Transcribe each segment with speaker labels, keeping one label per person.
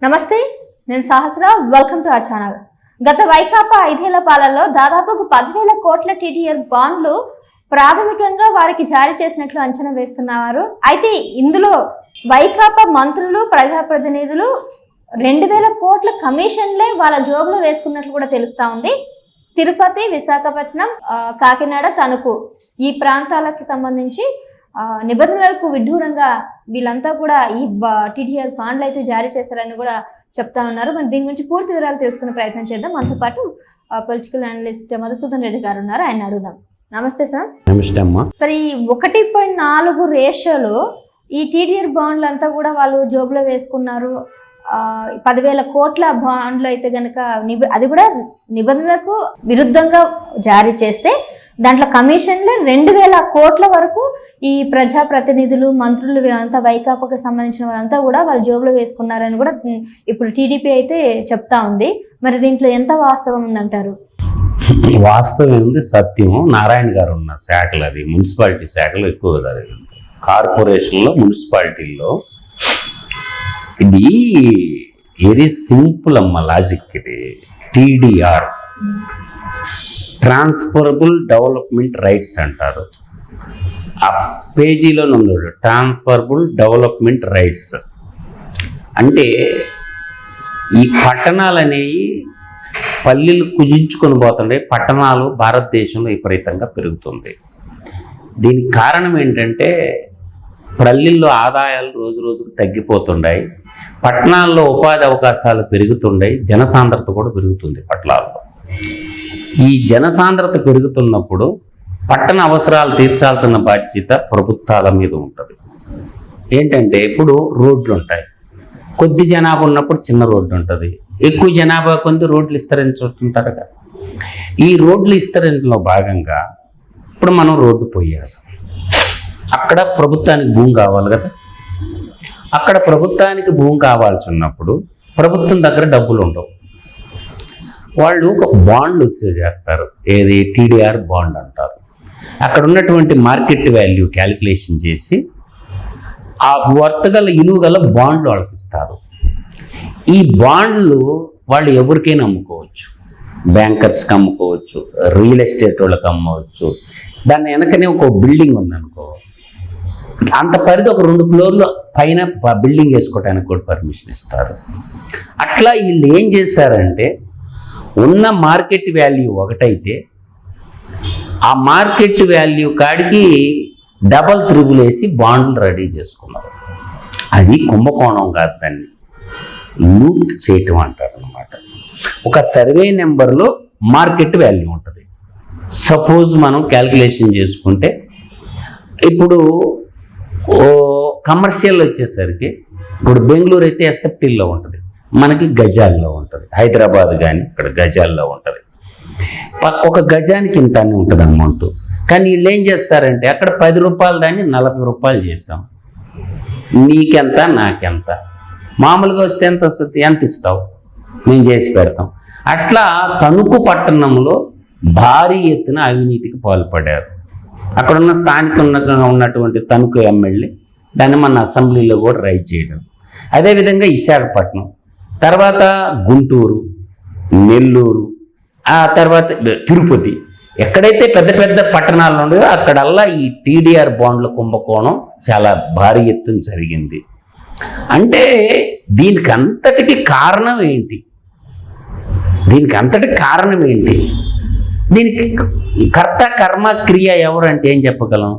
Speaker 1: నమస్తే, నేను Sahasra. Welcome to our channel. గత వైకాపా 5 ఏళ్ల పాలనలో దాదాపు 10,000 కోట్ల టీడీఆర్ బాండ్లు ప్రాథమికంగా వారికి జారీ చేసినట్లు అంచనా వేస్తున్నారు. అయితే ఇందులో వైకాపా మంత్రులు, ప్రజాప్రతినిధులు 2,000 కోట్ల కమిషన్లే వాళ్ళ జోబులో వేసుకున్నట్లు కూడా తెలుస్తా ఉంది. తిరుపతి, విశాఖపట్నం, కాకినాడ, తణుకు ఈ ప్రాంతాలకు సంబంధించి నిబంధనలకు విడ్డూరంగా వీళ్ళంతా కూడా ఈ టీడీఆర్ బాండ్లు అయితే జారీ చేశారని కూడా చెప్తా ఉన్నారు. మరి దీని గురించి పూర్తి వివరాలు తెలుసుకునే ప్రయత్నం చేద్దాం. మనతో పాటు పొలిటికల్ అనలిస్ట్ మధుసూదన్ రెడ్డి గారు ఉన్నారు, ఆయన అడుగుదాం. నమస్తే సార్.
Speaker 2: నమస్తే అమ్మా.
Speaker 1: సరే, ఈ 1.4 రేషియోలో ఈ టీడీఆర్ బాండ్లు అంతా కూడా వాళ్ళు జోబులో వేసుకున్నారు. 10,000 కోట్ల బాండ్లు అయితే కనుక అది కూడా నిబంధనలకు విరుద్ధంగా జారీ చేస్తే దాంట్లో కమిషన్లు 2,000 కోట్ల వరకు ఈ ప్రజాప్రతినిధులు, మంత్రులు అంతా వైకాపాకు సంబంధించిన వాళ్ళంతా కూడా వాళ్ళ జోబులో వేసుకున్నారని కూడా ఇప్పుడు టీడీపీ అయితే చెప్తా ఉంది. మరి దీంట్లో ఎంత వాస్తవం ఉందంటారు?
Speaker 2: వాస్తవం ఉంది, సత్యం. నారాయణ గారు ఉన్న శాఖలు, అది మున్సిపాలిటీ శాఖలు ఎక్కువ జరిగింది. కార్పొరేషన్లో, మున్సిపాలిటీల్లో ఇది వెరీ సింపుల్ అమ్మ లాజిక్. ఇది టీడీఆర్, ట్రాన్స్ఫరబుల్ డెవలప్మెంట్ రైట్స్ అంటారు. ఆ పేజీలోనే ఉన్నాడు, ట్రాన్స్ఫరబుల్ డెవలప్మెంట్ రైట్స్. అంటే ఈ పట్టణాలు అనేవి పల్లెలు కుజించుకొని పోతుండే, పట్టణాలు భారతదేశంలో విపరీతంగా పెరుగుతుంది. దీనికి కారణం ఏంటంటే పల్లెల్లో ఆదాయాలు రోజు రోజుకు తగ్గిపోతున్నాయి, పట్టణాల్లో ఉపాధి అవకాశాలు పెరుగుతున్నాయి, జనసాంద్రత కూడా పెరుగుతుంది పట్టణాల్లో. ఈ జనసాంద్రత పెరుగుతున్నప్పుడు పట్టణ అవసరాలు తీర్చాల్సిన బాధ్యత ప్రభుత్వాల మీద ఉంటుంది. ఏంటంటే ఇప్పుడు రోడ్లు ఉంటాయి, కొద్ది జనాభా ఉన్నప్పుడు చిన్న రోడ్డు ఉంటుంది, ఎక్కువ జనాభా కొంది రోడ్లు విస్తరించుంటారు కదా. ఈ రోడ్లు విస్తరించడంలో భాగంగా ఇప్పుడు మనం రోడ్డు పోయాలి, అక్కడ ప్రభుత్వానికి భూమి కావాలి కదా. అక్కడ ప్రభుత్వానికి భూమి కావాల్సి ఉన్నప్పుడు ప్రభుత్వం దగ్గర డబ్బులు ఉండవు. వాళ్ళు ఒక బాండ్లు చేస్తారు, ఏది టీడీఆర్ బాండ్ అంటారు. అక్కడ ఉన్నటువంటి మార్కెట్ వాల్యూ క్యాలిక్యులేషన్ చేసి ఆ వర్తగల ఇలువ గల బాండ్లు వాళ్ళకి ఇస్తారు. ఈ బాండ్లు వాళ్ళు ఎవరికైనా అమ్ముకోవచ్చు, బ్యాంకర్స్కి అమ్ముకోవచ్చు, రియల్ ఎస్టేట్ వాళ్ళకి అమ్మవచ్చు. దాని వెనకనే ఒక బిల్డింగ్ ఉందనుకో, అంత పరిధి ఒక 2 ఫ్లోర్లు పైన బిల్డింగ్ వేసుకోవడానికి కూడా పర్మిషన్ ఇస్తారు. అట్లా వీళ్ళు ఏం చేస్తారంటే, ఉన్న మార్కెట్ వాల్యూ ఒకటైతే ఆ మార్కెట్ వాల్యూ కాడికి డబల్ త్రిబుల్ వేసి బాండ్లు రెడీ చేసుకున్నారు. అది కుంభకోణం కాదు, దాన్ని లూట్ చేయటం అంటారు అన్నమాట. ఒక సర్వే నెంబర్లో మార్కెట్ వాల్యూ ఉంటుంది. సపోజ్ మనం క్యాల్కులేషన్ చేసుకుంటే ఇప్పుడు కమర్షియల్ వచ్చేసరికి ఇప్పుడు బెంగళూరు అయితే ఎస్ఎఫ్టీల్లో ఉంటుంది, మనకి గజాల్లో ఉంటుంది. హైదరాబాద్ కానీ ఇక్కడ గజాల్లో ఉంటుంది. ఒక గజానికి ఇంత అని ఉంటుంది అమౌంట్. కానీ వీళ్ళు ఏం చేస్తారంటే అక్కడ 10 రూపాయలు దాన్ని 40 రూపాయలు చేస్తాం. నీకెంత నాకెంత, మామూలుగా వస్తే ఎంత వస్తుంది, ఎంత ఇస్తావు, మేము చేసి పెడతాం. అట్లా తణుకు పట్టణంలో భారీ ఎత్తున అవినీతికి పాల్పడారు. అక్కడున్న స్థానికంగా ఉన్నటువంటి తణుకు ఎమ్మెల్యే దాన్ని మన అసెంబ్లీలో కూడా రైజ్ చేయడం. అదేవిధంగా విశాఖపట్నం, తర్వాత గుంటూరు, నెల్లూరు, ఆ తర్వాత తిరుపతి, ఎక్కడైతే పెద్ద పెద్ద పట్టణాలు ఉన్నాయో అక్కడల్లా ఈ టీడీఆర్ బాండ్ల కుంభకోణం చాలా భారీ ఎత్తున జరిగింది. అంటే దీనికి అంతటికి కారణం ఏంటి? దీనికి కర్త కర్మ క్రియ ఎవరంటే ఏం చెప్పగలం?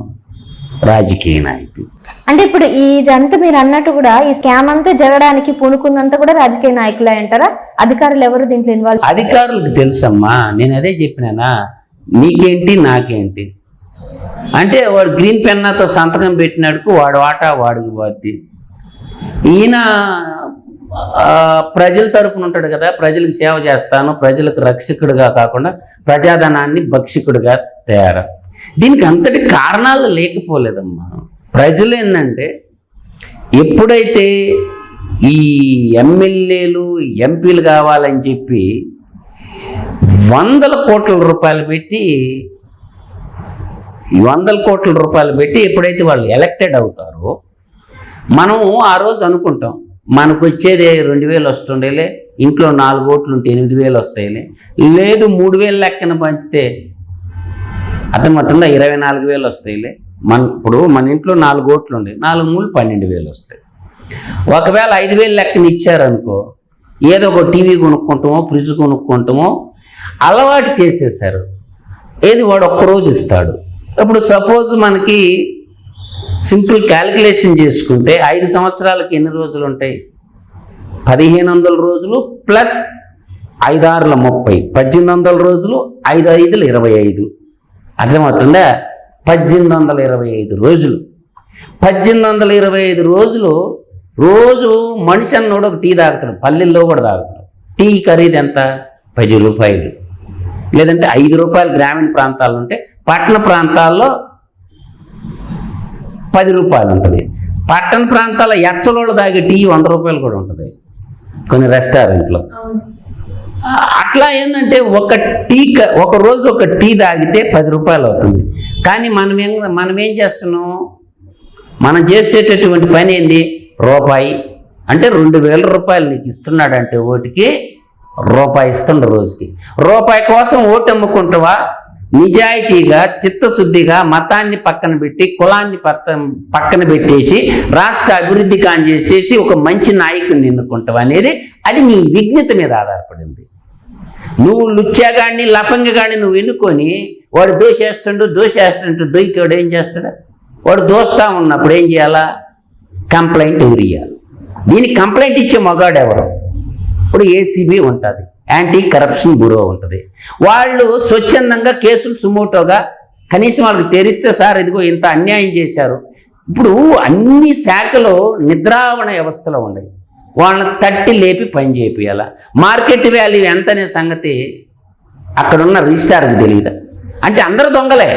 Speaker 2: రాజకీయ నాయకులు.
Speaker 1: అంటే ఇప్పుడు ఇదంతా మీరు అన్నట్టు కూడా ఈ స్కామ్ అంతా జరగడానికి పూనుకుందంతా కూడా రాజకీయ నాయకులే అంటారా? అధికారులు ఎవరు దీంట్లో ఇన్వాల్వ్?
Speaker 2: అధికారులకు తెలుసమ్మా, నేను అదే చెప్పినానా, నీకేంటి నాకేంటి అంటే వాడు గ్రీన్ పెన్నాతో సంతకం పెట్టినట్టుకు వాడు వాటా వాడికి పోద్ది. ఈయన ప్రజల తరపున ఉంటాడు కదా, ప్రజలకు సేవ చేస్తాను, ప్రజలకు రక్షకుడిగా కాకుండా ప్రజాధనాన్ని భక్షకుడిగా తయారు. దీనికి అంతటి కారణాలు లేకపోలేదమ్మా. ప్రజలు ఏంటంటే ఎప్పుడైతే ఈ ఎమ్మెల్యేలు, ఎంపీలు కావాలని చెప్పి 100 కోట్ల రూపాయలు పెట్టి ఎప్పుడైతే వాళ్ళు ఎలక్టెడ్ అవుతారో, మనం ఆ రోజు అనుకుంటాం మనకు వచ్చేది 2,000 వస్తుండేలే, ఇంట్లో 4 ఓట్లు ఉంటే 8,000 వస్తాయిలే, లేదు 3,000 లెక్కన పంచితే అర్థమవుతుందా 24,000 వస్తాయిలే. ఇప్పుడు మన ఇంట్లో 4 ఓట్లు ఉండే 4 మూడు 12,000 వస్తాయి. ఒకవేళ 5,000 లెక్కన ఇచ్చారనుకో, ఏదో ఒక టీవీ కొనుక్కుంటామో ఫ్రిడ్జ్ కొనుక్కుంటామో అలవాటు చేసేసారు. ఏది వాడు ఒక్కరోజు ఇస్తాడు. ఇప్పుడు సపోజ్ మనకి సింపుల్ క్యాలిక్యులేషన్ చేసుకుంటే 5 సంవత్సరాలకి ఎన్ని రోజులు ఉంటాయి? 1,500 రోజులు ప్లస్ 5 6 30, 1,800 రోజులు, 5 5 25. అర్థమవుతుందా? 1,825 రోజులు. 1,825 రోజులు రోజు మనిషి అన్నోడు ఒక టీ తాగుతాడు. పల్లెల్లో కూడా తాగుతాడు. టీ ఖరీదు ఎంత? 10 రూపాయలు, లేదంటే 5 రూపాయలు గ్రామీణ ప్రాంతాల్లో ఉంటే, పట్టణ ప్రాంతాల్లో 10 రూపాయలు ఉంటుంది. పట్టణ ప్రాంతాల ఎచ్చలోళ్ళు తాగే టీ 100 రూపాయలు కూడా ఉంటుంది కొన్ని రెస్టారెంట్లో. అట్లా ఏంటంటే ఒక రోజు ఒక టీ తాగితే 10 రూపాయలు అవుతుంది. కానీ మనం ఏం చేస్తున్నాం? మనం చేసేటటువంటి పని ఏంది? రూపాయి అంటే 2,000 రూపాయలు నీకు ఇస్తున్నాడంటే ఓటుకి రూపాయి ఇస్తుండ రోజుకి. రూపాయి కోసం ఓటు అమ్ముకుంటావా? నిజాయితీగా చిత్తశుద్ధిగా మతాన్ని పక్కన పెట్టి కులాన్ని పక్కన పెట్టేసి రాష్ట్ర అభివృద్ధి చేసి ఒక మంచి నాయకుడిని ఎన్నుకుంటావు అనేది అది నీ విజ్ఞత మీద ఆధారపడింది. నువ్వు లుచ్చాగాడిని లఫంగగాడిని నువ్వు ఎన్నుకొని వాడు దోషేస్తుంటూ దొరికేవాడు ఏం చేస్తాడు? వాడు దోస్తా ఉన్నప్పుడు ఏం చేయాలా? కంప్లైంట్ ఇవ్వాలి. దీనికి కంప్లైంట్ ఇచ్చే మగాడు ఎవరు? ఇప్పుడు ఏసీబీ ఉంటుంది, యాంటీ కరప్షన్ బ్యూరో ఉంటుంది. వాళ్ళు స్వచ్ఛందంగా కేసులు సుమోటోగా కనీసం వాళ్ళకి తెరిస్తే సార్ ఇదిగో ఇంత అన్యాయం చేశారు. ఇప్పుడు అన్ని శాఖలు నిద్రావణ వ్యవస్థలో ఉన్నాయి. వాళ్ళని తట్టి లేపి పని చేయాల. మార్కెట్ వాల్యూ ఎంత అనే సంగతి అక్కడున్న రిజిస్ట్రార్కి తెలియదా? అంటే అందరూ దొంగలే.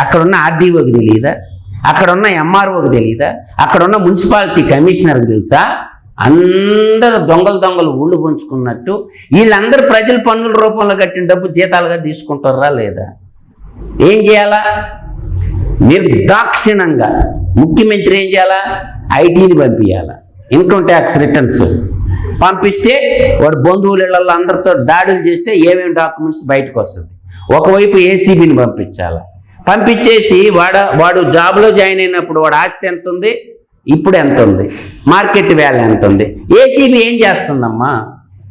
Speaker 2: అక్కడున్న ఆర్డీఓకి తెలియదా? అక్కడున్న ఎంఆర్ఓకి తెలియదా? అక్కడున్న మున్సిపాలిటీ కమిషనర్కి తెలుసా? అందరూ దొంగలు ఊళ్ళు పంచుకున్నట్టు వీళ్ళందరూ ప్రజల పన్నుల రూపంలో కట్టిన డబ్బు జీతాలుగా తీసుకుంటారా లేదా? ఏం చేయాలా? నిర్దాక్షిణంగా ముఖ్యమంత్రి ఏం చేయాలా? ఐటీని పంపించాలా, ఇన్కమ్ ట్యాక్స్ రిటర్న్స్ పంపిస్తే వాడు బంధువుల ఇళ్లలో అందరితో దాడులు చేస్తే ఏమేమి డాక్యుమెంట్స్ బయటకు వస్తుంది. ఒకవైపు ఏసీబీని పంపించేసి వాడు జాబ్లో జాయిన్ అయినప్పుడు వాడు ఆస్తి ఎంత ఉంది, ఇప్పుడు ఎంత ఉంది, మార్కెట్ వాల్యూ ఎంత ఉంది. ఏసీబీ ఏం చేస్తుందమ్మా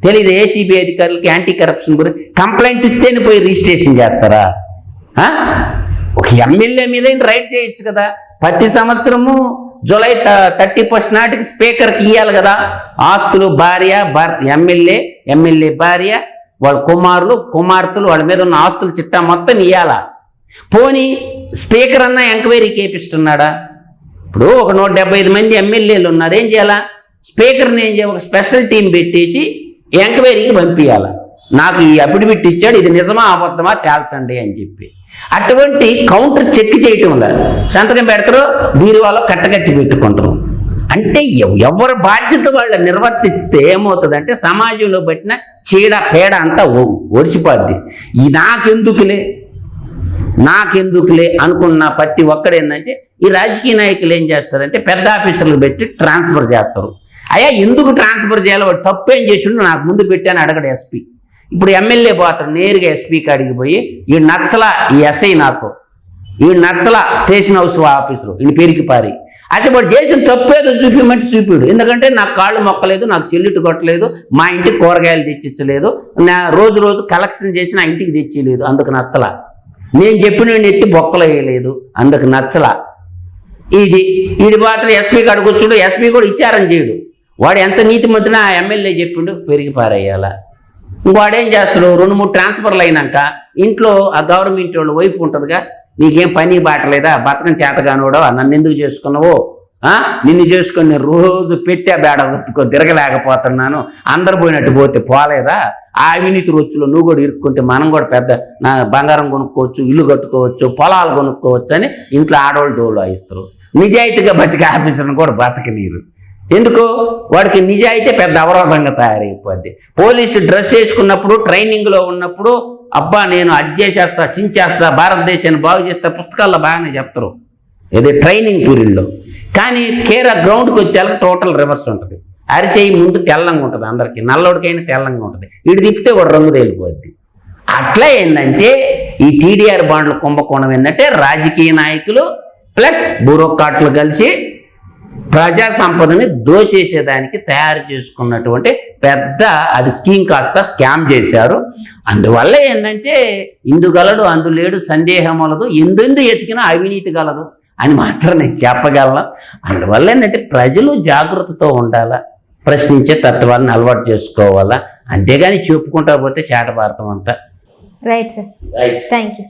Speaker 2: తెలీదు. ఏసీబీ అధికారులకి యాంటీ కరప్షన్ గురించి కంప్లైంట్ ఇస్తేనే పోయి రిజిస్ట్రేషన్ చేస్తారా? ఒక ఎమ్మెల్యే మీద రైట్ చేయొచ్చు కదా. ప్రతి సంవత్సరము జూలై 31 నాటికి స్పీకర్కి ఇవ్వాలి కదా ఆస్తులు. ఎమ్మెల్యే భార్య వాళ్ళ కుమార్తెలు వాళ్ళ మీద ఉన్న ఆస్తుల చిట్టా మొత్తం ఇవ్వాలా. పోనీ స్పీకర్ అన్నా ఎంక్వైరీకి ఏపిస్తున్నాడా? ఇప్పుడు ఒక 175 మంది ఎమ్మెల్యేలు ఉన్నారు. ఏం చేయాలా? స్పీకర్ని ఏం చేయాలి? ఒక స్పెషల్ టీం పెట్టేసి ఎంక్వైరీకి పంపించాలా. నాకు ఈ అఫిడవిట్ ఇచ్చాడు, ఇది నిజమా అబద్ధమా తేల్చండి అని చెప్పి. అటువంటి కౌంటర్ చెక్ చేయటం వల్ల సంతకం పెడతారు, బీరువాలో కట్టకట్టి పెట్టుకుంటారు. అంటే ఎవరి బాధ్యత వాళ్ళు నిర్వర్తిస్తే ఏమవుతుందంటే సమాజంలో పట్టిన చీడ పేడ అంతా ఒడిసిపోద్ది. ఈ నాకెందుకులే అనుకున్న ప్రతి ఒక్కడేందంటే ఈ రాజకీయ నాయకులు ఏం చేస్తారంటే పెద్ద ఆఫీసర్లు పెట్టి ట్రాన్స్ఫర్ చేస్తారు. అయ్యా ఎందుకు ట్రాన్స్ఫర్ చేయాలి? వాడు తప్పు ఏం చేసిండు నాకు ముందు పెట్టాను అడగడు ఎస్పీ. ఇప్పుడు ఎమ్మెల్యే పోతాడు నేరుగా ఎస్పీకి అడిగి పోయి ఈ నచ్చల ఈ ఎస్ఐ నాకు ఈ నచ్చల స్టేషన్ హౌస్ ఆఫీసరు ఈయన పేరుకి పారి అయితే వాడు చేసిన తప్పేదో చూపించమంటే చూపిడు. ఎందుకంటే నాకు కాళ్ళు మొక్కలేదు, నాకు సెల్యూట్ కొట్టలేదు, మా ఇంటికి కూరగాయలు తెచ్చిచ్చలేదు, నా రోజు కలెక్షన్ చేసి నా ఇంటికి తెచ్చిలేదు, అందుకు నచ్చల. నేను చెప్పిన ఎత్తి బొక్కలు వేయలేదు, అందుకు నచ్చల. వీడి మాత్రం ఎస్పీకి అడుగుచ్చుడు, ఎస్పీ కూడా విచారం చేయడు. వాడు ఎంత నీతిమంతున్నా ఆ ఎమ్మెల్యే చెప్పిండు పెరిగి పారేయాల. ఇంకోడేం చేస్తాడు? 2-3 ట్రాన్స్ఫర్లు అయినాక ఇంట్లో ఆ గవర్నమెంట్ వాళ్ళు వైఫ్ ఉంటుందిగా, నీకేం పని బాటలేదా, బతకం చేతగానోడో, నన్ను ఎందుకు చేసుకున్నావో, నిన్ను చేసుకొని నేను రోజు పెట్టే బేడ తిరగలేకపోతున్నాను, అందరు పోయినట్టు పోతే పోలేదా? ఆ అవినీతి రొచ్చులో నువ్వు కూడా ఇరుక్కుంటే మనం కూడా పెద్ద బంగారం కొనుక్కోవచ్చు, ఇల్లు కట్టుకోవచ్చు, పొలాలు కొనుక్కోవచ్చు అని ఇంట్లో ఆడవాళ్ళు డోలు వాయిస్తారు. నిజాయితీగా బతికే ఆఫీసర్ని కూడా బతకనీరు. ఎందుకు? వాడికి నిజాయితీ పెద్ద అవరోధంగా తయారైపోద్ది. పోలీసు డ్రెస్ వేసుకున్నప్పుడు ట్రైనింగ్లో ఉన్నప్పుడు అబ్బా నేను అది చేసేస్తా, చించేస్తా, భారతదేశాన్ని బాగు చేస్తా, పుస్తకాల్లో బాగానే చెప్తారు. ఏదో ట్రైనింగ్ పీరియడ్లో. కానీ కేరా గ్రౌండ్కి వచ్చేళ్ళకి టోటల్ రివర్స్ ఉంటుంది. అరిచేయి ముందు తెల్లంగా ఉంటుంది, అందరికీ నల్లోడికైనా తెల్లంగా ఉంటుంది, ఇటు తిప్పితే ఒక రంగు తేలిపోద్ది. అట్లా ఏంటంటే ఈ టీడీఆర్ బాండ్ల కుంభకోణం ఏంటంటే రాజకీయ నాయకులు ప్లస్ బ్యూరోక్రాట్లు కలిసి ప్రజా సంపదని దోచేసేదానికి తయారు చేసుకున్నటువంటి పెద్ద అది స్కీమ్ కాస్త స్కామ్ చేశారు. అందువల్ల ఏంటంటే ఇందు గలడు అందు లేడు సందేహం వలదు, ఎందెందు ఎతికినా అవినీతి గలదు అని మాత్రం నేను చెప్పగలను. అందువల్ల ఏంటంటే ప్రజలు జాగ్రత్తతో ఉండాలా, ప్రశ్నించే తత్వాన్ని అలవాటు చేసుకోవాలా, అంతేగాని చెప్పుకుంటా పోతే చేట భారతం అంతా.
Speaker 1: Right sir, thank you.